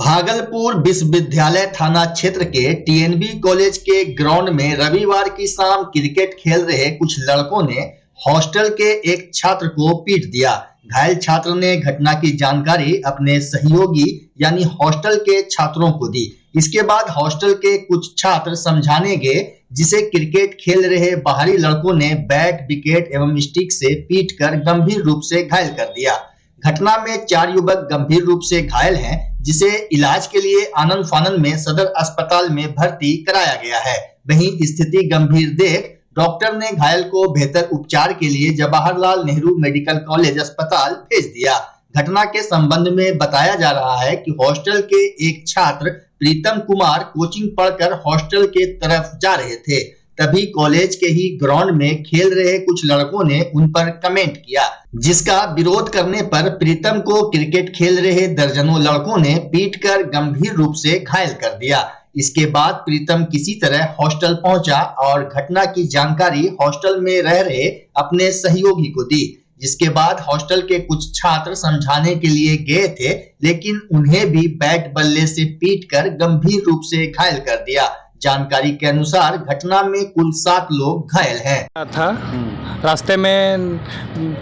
भागलपुर विश्वविद्यालय थाना क्षेत्र के टीएनबी कॉलेज के ग्राउंड में रविवार की शाम क्रिकेट खेल रहे कुछ लड़कों ने हॉस्टल के एक छात्र को पीट दिया। घायल छात्र ने घटना की जानकारी अपने सहयोगी यानी हॉस्टल के छात्रों को दी। इसके बाद हॉस्टल के कुछ छात्र समझाने गए, जिसे क्रिकेट खेल रहे बाहरी लड़कों ने बैट, विकेट एवं स्टिक से पीटकर गंभीर रूप से घायल कर दिया। घटना में 4 युवक गंभीर रूप से घायल हैं, जिसे इलाज के लिए आनंद फानंद में सदर अस्पताल में भर्ती कराया गया है। वहीं स्थिति गंभीर देख डॉक्टर ने घायल को बेहतर उपचार के लिए जवाहरलाल नेहरू मेडिकल कॉलेज अस्पताल भेज दिया। घटना के संबंध में बताया जा रहा है कि हॉस्टल के एक छात्र प्रीतम कुमार कोचिंग पढ़कर हॉस्टल के तरफ जा रहे थे, तभी कॉलेज के ही ग्राउंड में खेल रहे कुछ लड़कों ने उन पर कमेंट किया, जिसका विरोध करने पर प्रीतम को क्रिकेट खेल रहे दर्जनों लड़कों ने पीटकर गंभीर रूप से घायल कर दिया। इसके बाद प्रीतम किसी तरह हॉस्टल पहुंचा और घटना की जानकारी हॉस्टल में रह रहे अपने सहयोगी को दी, जिसके बाद हॉस्टल के कुछ छात्र समझाने के लिए गए थे, लेकिन उन्हें भी बैट बल्ले से पीटकर गंभीर रूप से घायल कर दिया। जानकारी के अनुसार घटना में कुल 7 लोग घायल हैं। रास्ते में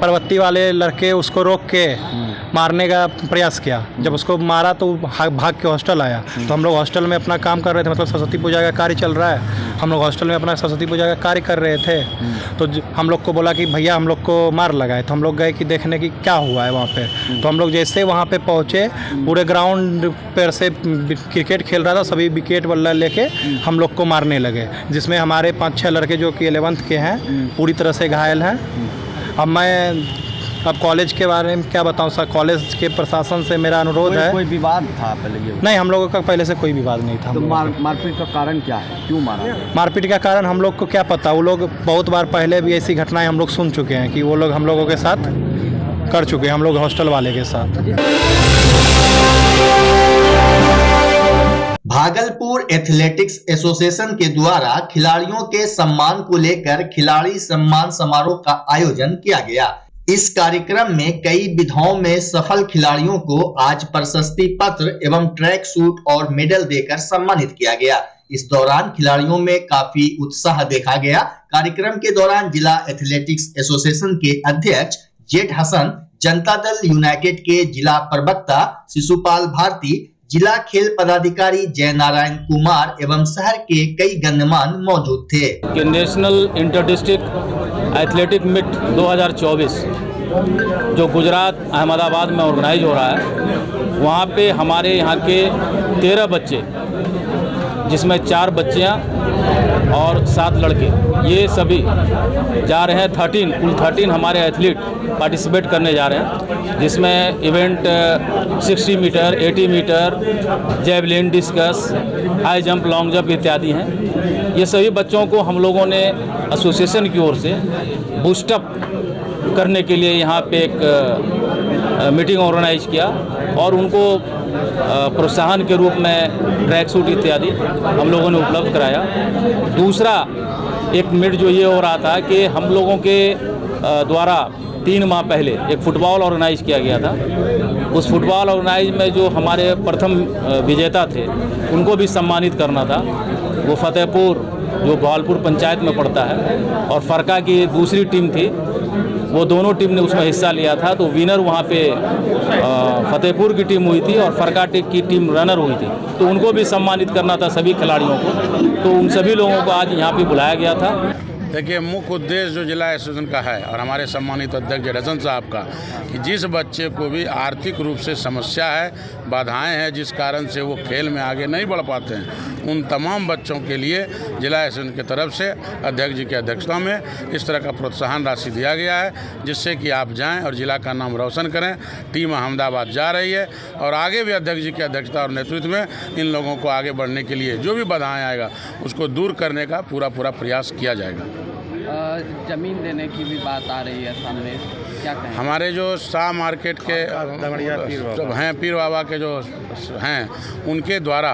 परवत्ती वाले लड़के उसको रोक के मारने का प्रयास किया। जब उसको मारा तो भाग के हॉस्टल आया। तो हम लोग हॉस्टल में अपना काम कर रहे थे, मतलब सरस्वती पूजा का कार्य चल रहा है। हम लोग हॉस्टल में अपना सरस्वती पूजा का कार्य कर रहे थे, तो हम लोग को बोला कि भैया हम लोग को मार लगाए। तो हम लोग गए कि देखने की क्या हुआ है वहाँ पे। तो हम लोग जैसे वहाँ पे पहुँचे, पूरे ग्राउंड पर से क्रिकेट खेल रहा था, सभी विकेट बल्ला लेके हम लोग को मारने लगे, जिसमें हमारे 5-6 लड़के जो कि 11th के हैं पूरी तरह से घायल हैं। अब कॉलेज के बारे में क्या बताऊं सर, कॉलेज के प्रशासन से मेरा अनुरोध है। कोई विवाद था पहले? ये नहीं, हम लोगों का पहले से कोई विवाद नहीं था। तो मारपीट का कारण क्या है, क्यों मारा? मारपीट का कारण हम लोग को क्या पता। वो लोग बहुत बार पहले भी ऐसी घटनाएं हम लोग सुन चुके हैं कि वो लोग हम लोगों के साथ कर चुके हैं, हम लोग हॉस्टल वाले के साथ। भागलपुर एथलेटिक्स एसोसिएशन के द्वारा खिलाड़ियों के सम्मान को लेकर खिलाड़ी सम्मान समारोह का आयोजन किया गया। इस कार्यक्रम में कई विधाओं में सफल खिलाड़ियों को आज प्रशस्ति पत्र एवं ट्रैक सूट और मेडल देकर सम्मानित किया गया। इस दौरान खिलाड़ियों में काफी उत्साह देखा गया। कार्यक्रम के दौरान जिला एथलेटिक्स एसोसिएशन के अध्यक्ष जेड हसन, जनता दल यूनाइटेड के जिला प्रवक्ता शिशुपाल भारती, जिला खेल पदाधिकारी जय नारायण कुमार एवं शहर के कई गण्यमान्य मौजूद थे। National inter district athletic meet 2024 जो गुजरात अहमदाबाद में ऑर्गेनाइज हो रहा है, वहाँ पे हमारे यहाँ के 13 बच्चे, जिसमें 4 बच्चियाँ और 7 लड़के, ये सभी जा रहे हैं। कुल 13 हमारे एथलीट पार्टिसिपेट करने जा रहे हैं, जिसमें event 60 metre, 80 metre, javelin, discus, high jump, long jump इत्यादि हैं। ये सभी बच्चों को हम लोगों ने एसोसिएशन की ओर से बूस्टअप करने के लिए यहाँ पे एक मीटिंग ऑर्गेनाइज किया और उनको प्रोत्साहन के रूप में ट्रैक सूट इत्यादि हम लोगों ने उपलब्ध कराया। दूसरा एक मीट जो ये हो रहा था कि हम लोगों के द्वारा 3 माह पहले एक फुटबॉल ऑर्गेनाइज किया गया था। उस फुटबॉल ऑर्गेनाइज में जो हमारे प्रथम विजेता थे, उनको भी सम्मानित करना था। वो फतेहपुर जो भागलपुर पंचायत में पड़ता है, और फरका की दूसरी टीम थी, वो दोनों टीम ने उसमें हिस्सा लिया था। तो विनर वहाँ पे फतेहपुर की टीम हुई थी और फरका की टीम रनर हुई थी। तो उनको भी सम्मानित करना था सभी खिलाड़ियों को। तो उन सभी लोगों को आज यहाँ पे बुलाया गया था। देखिए, मुख्य उद्देश्य जो जिला एसोसिएशन का है और हमारे सम्मानित अध्यक्ष रजन साहब का, कि जिस बच्चे को भी आर्थिक रूप से समस्या है, बाधाएं हैं, जिस कारण से वो खेल में आगे नहीं बढ़ पाते हैं, उन तमाम बच्चों के लिए जिला एसोसिएशन की तरफ से अध्यक्ष जी की अध्यक्षता में इस तरह का प्रोत्साहन राशि दिया गया है, जिससे कि आप जाएँ और जिला का नाम रोशन करें। टीम अहमदाबाद जा रही है और आगे भी अध्यक्ष जी की अध्यक्षता और नेतृत्व में इन लोगों को आगे बढ़ने के लिए जो भी बाधाएँ आएगा उसको दूर करने का पूरा प्रयास किया जाएगा। जमीन देने की भी बात आ रही है सामने, क्या कहें? हमारे जो शाह मार्केट के हैं, पीर बाबा के जो हैं, उनके द्वारा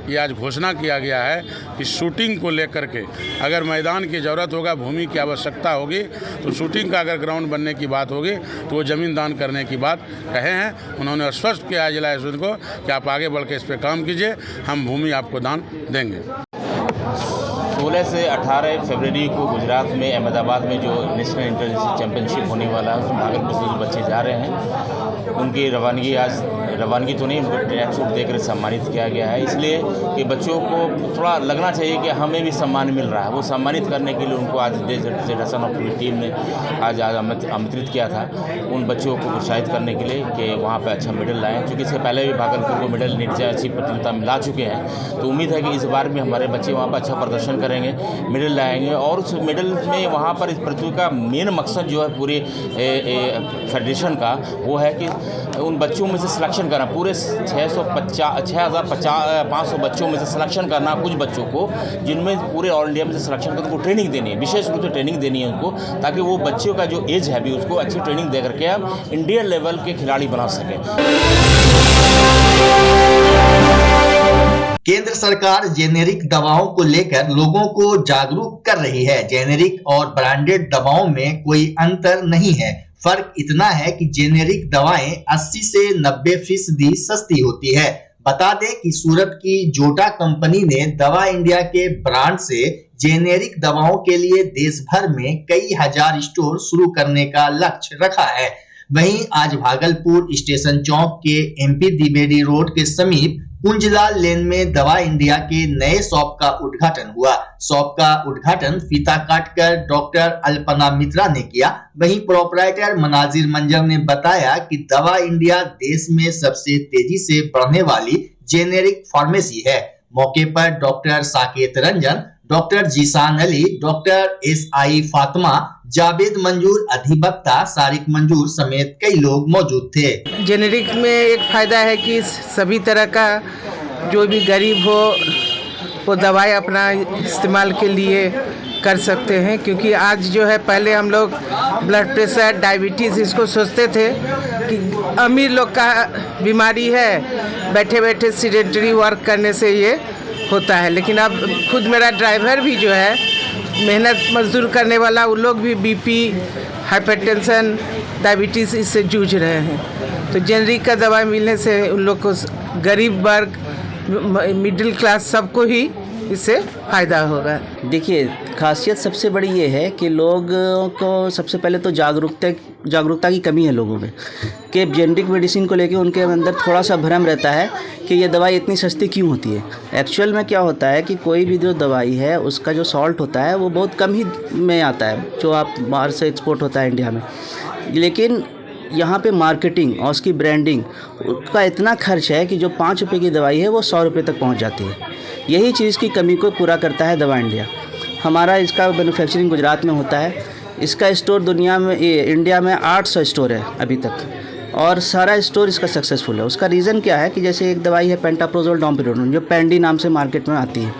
ये आज घोषणा किया गया है कि शूटिंग को लेकर के अगर मैदान की ज़रूरत होगा, भूमि की आवश्यकता होगी, तो शूटिंग का अगर ग्राउंड बनने की बात होगी तो वो ज़मीन दान करने की बात कहे हैं। उन्होंने आश्वस्त किया है जिला यशवंत को कि आप आगे बढ़ के इस पर काम कीजिए, हम भूमि आपको दान देंगे। 16 से 18 फरवरी को गुजरात में अहमदाबाद में जो नेशनल इंटर चैंपियनशिप होने वाला है, उसमें भागलपुर से जो बच्चे जा रहे हैं उनकी रवानगी तो नहीं, उनको ट्रैक सूट देकर सम्मानित किया गया है। इसलिए कि बच्चों को थोड़ा लगना चाहिए कि हमें भी सम्मान मिल रहा है। वो सम्मानित करने के लिए उनको आज फेडरेशन ऑफ पूरी टीम ने आज आमंत्रित किया था उन बच्चों को प्रोत्साहित करने के लिए कि वहाँ पर अच्छा मेडल लाएँ, क्योंकि इससे पहले भी भागलपुर को मेडल नीचे अच्छी प्रतियोगिता में ला चुके हैं। तो उम्मीद है कि इस बार भी हमारे बच्चे वहाँ पर अच्छा प्रदर्शन करेंगे, मेडल लाएंगे। और उस मेडल में वहाँ पर इस प्रतियोगिता का मेन मकसद जो है पूरे फेडरेशन का, वो है कि उन बच्चों में से सिलेक्शन करना, पूरे 6,500 बच्चों में से सिलेक्शन करना कुछ बच्चों को, जिनमें पूरे ऑल इंडिया में से सिलेक्शन करके उनको ट्रेनिंग देनी है, विशेष रूप से ट्रेनिंग देनी है उनको, ताकि वो बच्चों का जो एज है भी उसको अच्छी ट्रेनिंग दे करके आप इंडियन लेवल के खिलाड़ी बना सकें। केंद्र सरकार जेनेरिक दवाओं को लेकर लोगों को जागरूक कर रही है। जेनेरिक और ब्रांडेड दवाओं में कोई अंतर नहीं है। फर्क इतना है कि जेनेरिक दवाएं 80 से 90% सस्ती होती है। बता दें कि सूरत की जोटा कंपनी ने दवा इंडिया के ब्रांड से जेनेरिक दवाओं के लिए देश भर में कई हजार स्टोर शुरू करने का लक्ष्य रखा है। वहीं आज भागलपुर स्टेशन चौक के MP द्विवेदी रोड के समीप कुंजलाल लेन में दवा इंडिया के नए शॉप का उद्घाटन हुआ। शॉप का उद्घाटन फीता काटकर डॉक्टर अल्पना मित्रा ने किया। वहीं प्रोपराइटर मनाजिर मंजर ने बताया कि दवा इंडिया देश में सबसे तेजी से बढ़ने वाली जेनेरिक फार्मेसी है। मौके पर doctor Saket Ranjan, doctor Zeeshan Ali, doctor SI Fatima, Javed मंजूर, अधिवक्ता सारिक मंजूर समेत कई लोग मौजूद थे। जेनेरिक में एक फ़ायदा है कि सभी तरह का जो भी गरीब हो वो दवाई अपना इस्तेमाल के लिए कर सकते हैं, क्योंकि आज जो है, पहले हम लोग ब्लड प्रेशर, डायबिटीज़ इसको सोचते थे कि अमीर लोग का बीमारी है, बैठे बैठे सीडेंटरी वर्क करने से ये होता है। लेकिन अब खुद मेरा ड्राइवर भी जो है, मेहनत मजदूर करने वाला, वो लोग भी BP, हाइपरटेंशन, डायबिटीज़ इससे जूझ रहे हैं। तो जेनरिक का दवाई मिलने से उन लोग को, गरीब वर्ग, मिडिल क्लास, सबको ही इससे फ़ायदा होगा। देखिए, खासियत सबसे बड़ी ये है कि लोगों को सबसे पहले तो जागरूकता की कमी है लोगों में, कि जेनेरिक मेडिसिन को लेके उनके अंदर थोड़ा सा भ्रम रहता है कि ये दवाई इतनी सस्ती क्यों होती है। एक्चुअल में क्या होता है कि कोई भी जो दवाई है उसका जो सॉल्ट होता है वो बहुत कम ही में आता है, जो आप बाहर से एक्सपोर्ट होता है इंडिया में। लेकिन यहाँ पे मार्केटिंग और उसकी ब्रांडिंग का इतना खर्च है कि जो 5 रुपये की दवाई है वो 100 रुपये तक पहुँच जाती है। यही चीज़ की कमी को पूरा करता है दवा इंडिया। हमारा इसका मैन्युफैक्चरिंग गुजरात में होता है। इसका स्टोर इंडिया में 800 स्टोर है अभी तक, और सारा स्टोर इसका सक्सेसफुल है। उसका रीज़न क्या है कि जैसे एक दवाई है पेंटाप्रोजोल डोम्पिरोडोन, जो पेंडी नाम से मार्केट में आती है,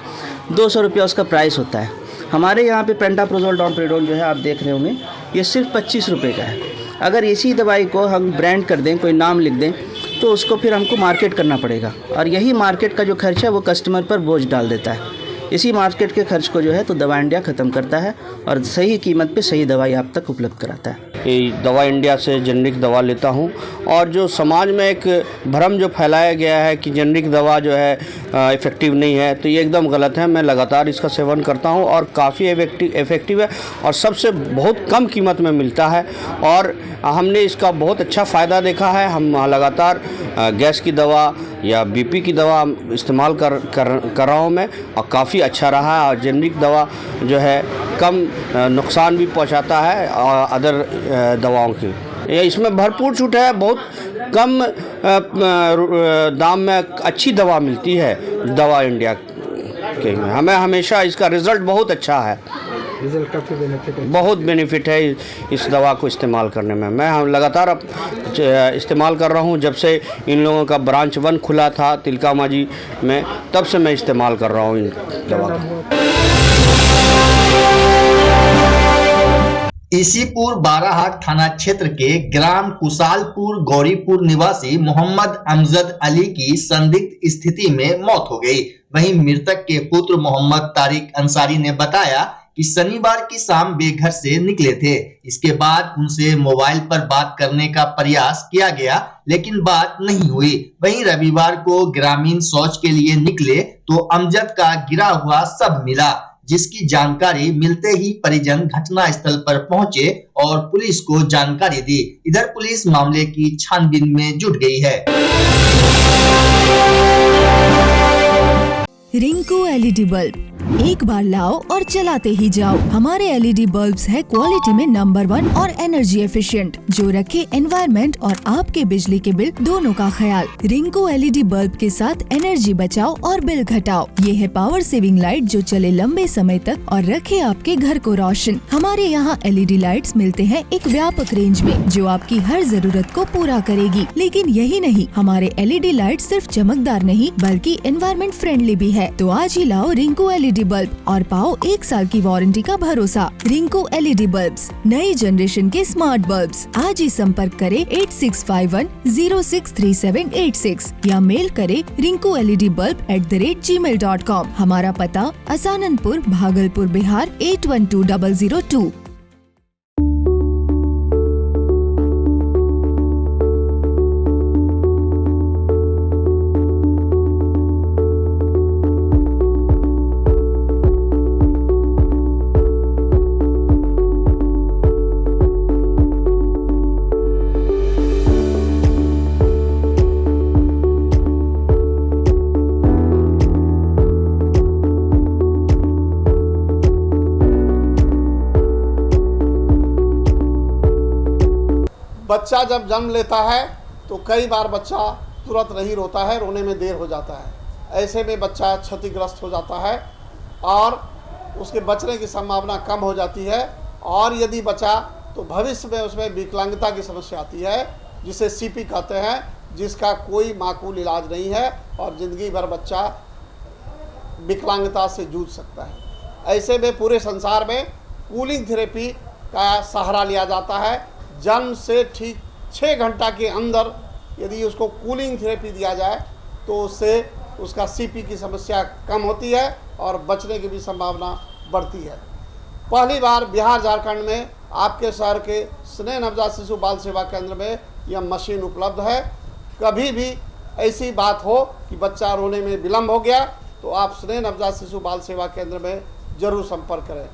200 रुपया उसका प्राइस होता है। हमारे यहाँ पे पेंटाप्रोजोल डोम्पिरोडोन जो है, आप देख रहे होंगे, ये सिर्फ 25 रुपये का है। अगर इसी दवाई को हम ब्रांड कर दें, कोई नाम लिख दें, तो उसको फिर हमको मार्केट करना पड़ेगा, और यही मार्केट का जो खर्च है वो कस्टमर पर बोझ डाल देता है। इसी मार्केट के खर्च को जो है तो दवा इंडिया ख़त्म करता है और सही कीमत पे सही दवाई आप तक उपलब्ध कराता है। दवा इंडिया से जेनेरिक दवा लेता हूं, और जो समाज में एक भ्रम जो फैलाया गया है कि जेनेरिक दवा जो है इफ़ेक्टिव नहीं है, तो ये एकदम गलत है। मैं लगातार इसका सेवन करता हूं और काफ़ी इफ़ेक्टिव है, और सबसे बहुत कम कीमत में मिलता है, और हमने इसका बहुत अच्छा फ़ायदा देखा है। हम लगातार गैस की दवा या BP की दवा इस्तेमाल कर रहा हूँ मैं, और काफ़ी अच्छा रहा है। और जेनेरिक दवा जो है कम नुकसान भी पहुँचाता है और अदर दवाओं की। इसमें भरपूर छूट है, बहुत कम दाम में अच्छी दवा मिलती है दवा इंडिया के में। हमें हमेशा इसका रिज़ल्ट बहुत अच्छा है, रिजल्ट काफ़ी बहुत बेनिफिट है इस दवा को इस्तेमाल करने में। मैं लगातार इस्तेमाल कर रहा हूँ, जब से इन लोगों का ब्रांच 1 खुला था तिलकामाजी में, तब से मैं इस्तेमाल कर रहा हूँ इन दवा को। इसीपुर बाराहाट थाना क्षेत्र के ग्राम कुशालपुर गौरीपुर निवासी मोहम्मद अमजद अली की संदिग्ध स्थिति में मौत हो गई। वहीं मृतक के पुत्र मोहम्मद तारिक अंसारी ने बताया कि शनिवार की शाम वे घर से निकले थे। इसके बाद उनसे मोबाइल पर बात करने का प्रयास किया गया, लेकिन बात नहीं हुई। वहीं रविवार को ग्रामीण शौच के लिए निकले तो अमजद का गिरा हुआ शव मिला, जिसकी जानकारी मिलते ही परिजन घटनास्थल पर पहुंचे और पुलिस को जानकारी दी। इधर पुलिस मामले की छानबीन में जुट गई है। रिंकू एलईडी बल्ब एक बार लाओ और चलाते ही जाओ। हमारे एलईडी बल्ब्स है क्वालिटी में नंबर 1 और एनर्जी एफिशिएंट, जो रखे एनवायरनमेंट और आपके बिजली के बिल दोनों का ख्याल। रिंकू एलईडी बल्ब के साथ एनर्जी बचाओ और बिल घटाओ। ये है पावर सेविंग लाइट जो चले लंबे समय तक और रखे आपके घर को रोशन। हमारे यहाँ एलईडी लाइट्स मिलते हैं एक व्यापक रेंज में, जो आपकी हर जरूरत को पूरा करेगी। लेकिन यही नहीं, हमारे एलईडी लाइट सिर्फ चमकदार नहीं बल्कि एनवायरनमेंट फ्रेंडली भी है। तो आज ही लाओ रिंकू एलईडी बल्ब और पाओ 1 साल की वारंटी का भरोसा। रिंकू एलईडी बल्ब्स, नई जनरेशन के स्मार्ट बल्ब्स। आज ही संपर्क करें 8651063786 या मेल करें rinku.led.bulb@gmail.com। हमारा पता असाननपुर, भागलपुर, बिहार 812002। बच्चा जब जन्म लेता है तो कई बार बच्चा तुरंत नहीं रोता है, रोने में देर हो जाता है। ऐसे में बच्चा क्षतिग्रस्त हो जाता है और उसके बचने की संभावना कम हो जाती है। और यदि बचा तो भविष्य में उसमें विकलांगता की समस्या आती है, जिसे सीपी कहते हैं, जिसका कोई माकूल इलाज नहीं है और ज़िंदगी भर बच्चा विकलांगता से जूझ सकता है। ऐसे में पूरे संसार में कूलिंग थेरेपी का सहारा लिया जाता है। जन्म से ठीक 6 घंटा के अंदर यदि उसको कूलिंग थेरेपी दिया जाए तो उससे उसका सीपी की समस्या कम होती है और बचने की भी संभावना बढ़ती है। पहली बार बिहार झारखंड में आपके शहर के स्नेह नवजात शिशु बाल सेवा केंद्र में यह मशीन उपलब्ध है। कभी भी ऐसी बात हो कि बच्चा रोने में विलम्ब हो गया तो आप स्नेह नवजात शिशु बाल सेवा केंद्र में जरूर संपर्क करें।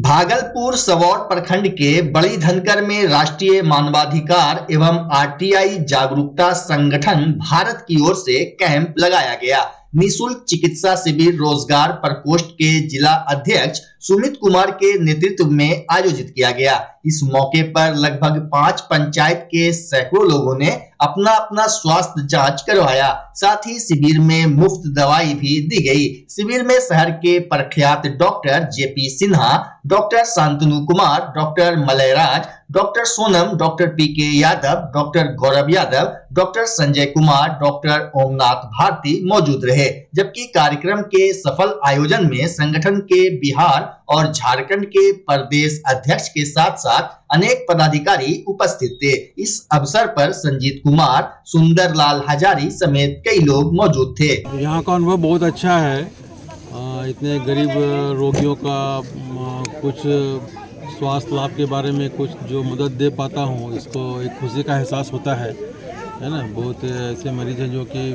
भागलपुर सबौर प्रखंड के बड़ी धनकर में राष्ट्रीय मानवाधिकार एवं आरटीआई जागरूकता संगठन भारत की ओर से कैंप लगाया गया। निःशुल्क चिकित्सा शिविर रोजगार प्रकोष्ठ के जिला अध्यक्ष सुमित कुमार के नेतृत्व में आयोजित किया गया। इस मौके पर लगभग 5 पंचायत के सैकड़ों लोगों ने अपना अपना स्वास्थ्य जांच करवाया। साथ ही शिविर में मुफ्त दवाई भी दी गई। शिविर में शहर के प्रख्यात doctor JP Sinha, doctor Shantanu Kumar, doctor Malayraj, doctor Sonam, doctor PK Yadav, doctor Gaurav Yadav, doctor Sanjay Kumar, doctor Omnath Bharti मौजूद रहे। जबकि कार्यक्रम के सफल आयोजन में संगठन के बिहार और झारखंड के प्रदेश अध्यक्ष के साथ साथ अनेक पदाधिकारी उपस्थित थे। इस अवसर पर संजीत कुमार, सुंदरलाल हजारी समेत कई लोग मौजूद थे। यहाँ का अनुभव बहुत अच्छा है। इतने गरीब रोगियों का कुछ स्वास्थ्य लाभ के बारे में कुछ जो मदद दे पाता हूँ, इसको एक खुशी का एहसास होता है ना। बहुत ऐसे मरीज हैं जो कि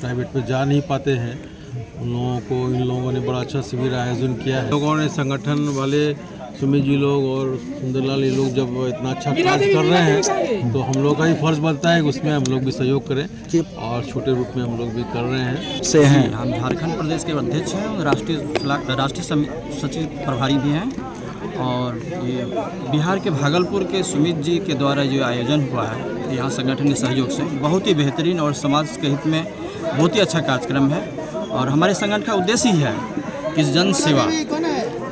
प्राइवेट पे जा नहीं पाते हैं, उन लोगों को इन लोगों ने बड़ा अच्छा शिविर आयोजन किया है। लोगों ने संगठन वाले सुमित जी लोग और सुंदरलाल ये लोग जब इतना अच्छा कार्य कर रहे हैं तो हम लोग का ही फर्ज बनता है कि उसमें हम लोग भी सहयोग करें और छोटे रूप में हम लोग भी कर रहे हैं। से हैं हम झारखंड प्रदेश के अध्यक्ष हैं और राष्ट्रीय सचिव प्रभारी भी हैं। और ये बिहार के भागलपुर के सुमित जी के द्वारा जो आयोजन हुआ है यहाँ संगठन के सहयोग से बहुत ही बेहतरीन और समाज के हित में बहुत ही अच्छा कार्यक्रम है। और हमारे संगठन का उद्देश्य ही है कि जन सेवा।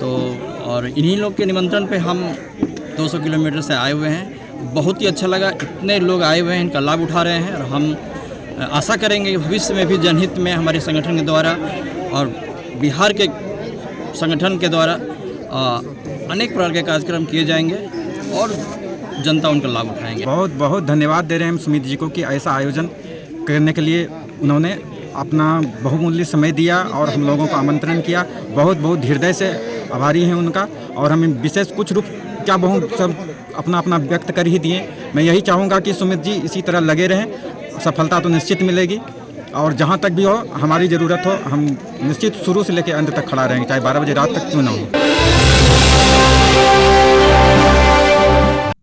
तो और इन्हीं लोग के निमंत्रण पे हम 200 किलोमीटर से आए हुए हैं। बहुत ही अच्छा लगा, इतने लोग आए हुए हैं, इनका लाभ उठा रहे हैं। और हम आशा करेंगे कि भविष्य में भी जनहित में हमारे संगठन के द्वारा और बिहार के संगठन के द्वारा अनेक प्रकार के कार्यक्रम किए जाएंगे। और जनता उनका लाभ उठाएंगे। बहुत बहुत धन्यवाद दे रहे हैं हम सुमित जी को कि ऐसा आयोजन करने के लिए उन्होंने अपना बहुमूल्य समय दिया और हम लोगों को आमंत्रण किया। बहुत बहुत हृदय से आभारी हैं उनका। और हमें विशेष कुछ रूप क्या बहुत सब अपना अपना व्यक्त कर ही दिए। मैं यही चाहूँगा कि सुमित जी इसी तरह लगे रहें, सफलता तो निश्चित मिलेगी। और जहाँ तक भी हो हमारी ज़रूरत हो, हम निश्चित शुरू से लेकर अंत तक खड़ा रहेंगे, चाहे 12 बजे रात तक क्यों ना हो।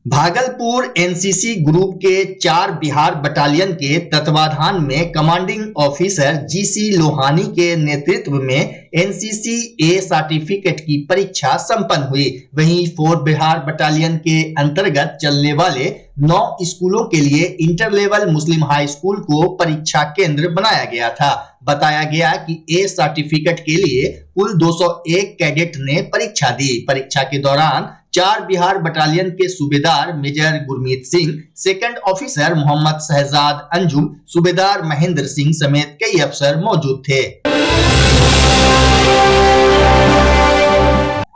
भागलपुर एनसीसी ग्रुप के 4 बिहार बटालियन के तत्वाधान में कमांडिंग ऑफिसर जीसी लोहानी के नेतृत्व में एनसीसी ए सर्टिफिकेट की परीक्षा संपन्न हुई। वहीं 4 बिहार बटालियन के अंतर्गत चलने वाले 9 स्कूलों के लिए इंटर लेवल मुस्लिम हाई स्कूल को परीक्षा केंद्र बनाया गया था। बताया गया कि ए सर्टिफिकेट के लिए कुल 201 कैडेट ने परीक्षा दी। परीक्षा के दौरान 4 बिहार बटालियन के सूबेदार major Gurmeet Singh, second officer Mohammad Shahzad Anjum, सूबेदार महेंद्र सिंह समेत कई अफसर मौजूद थे।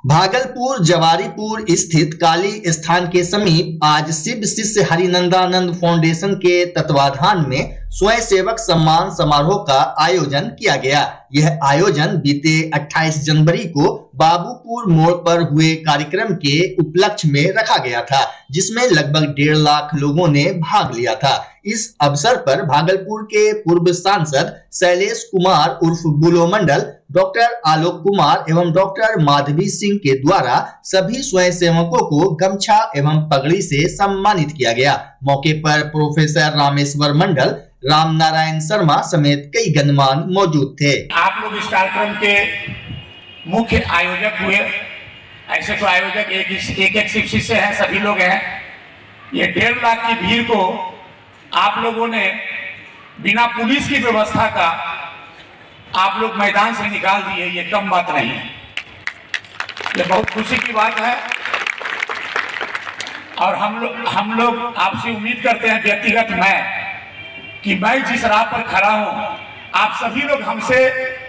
भागलपुर जवारीपुर स्थित काली स्थान के समीप आज शिव शिष्य हरिनंदानंद फाउंडेशन के तत्वाधान में स्वयं सेवक सम्मान समारोह का आयोजन किया गया। यह आयोजन बीते 28 जनवरी को बाबूपुर मोड़ पर हुए कार्यक्रम के उपलक्ष्य में रखा गया था, जिसमें लगभग 1.5 लाख लोगों ने भाग लिया था। इस अवसर पर भागलपुर के पूर्व सांसद शैलेश कुमार उर्फ बुलो मंडल, डॉक्टर आलोक कुमार एवं डॉक्टर माधवी सिंह के द्वारा सभी स्वयंसेवकों को गमछा एवं पगड़ी से सम्मानित किया गया। मौके पर प्रोफेसर रामेश्वर मंडल, राम नारायण शर्मा समेत कई गणमान्य मौजूद थे। आप लोग इस कार्यक्रम के मुख्य आयोजक हुए। ऐसे तो आयोजक एक शिव शिष्य है, सभी लोग हैं। ये 1.5 लाख की भीड़ को आप लोगों ने बिना पुलिस की व्यवस्था का आप लोग मैदान से निकाल दिए, ये कम बात नहीं है, ये बहुत खुशी की बात है। और हम लोग आपसे उम्मीद करते हैं, व्यक्तिगत कि मैं जिस राह पर खड़ा हूं, आप सभी लोग हमसे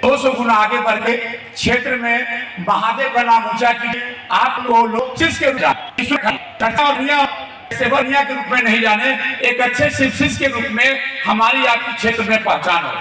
200 गुना आगे बढ़ के क्षेत्र में महादेव का नाम ऊंचा कीजिए। आप लोग जिसके सेवनिया के रूप में नहीं जाने, एक अच्छे शिव शिष्य के रूप में हमारी आपके क्षेत्र में पहचान हो।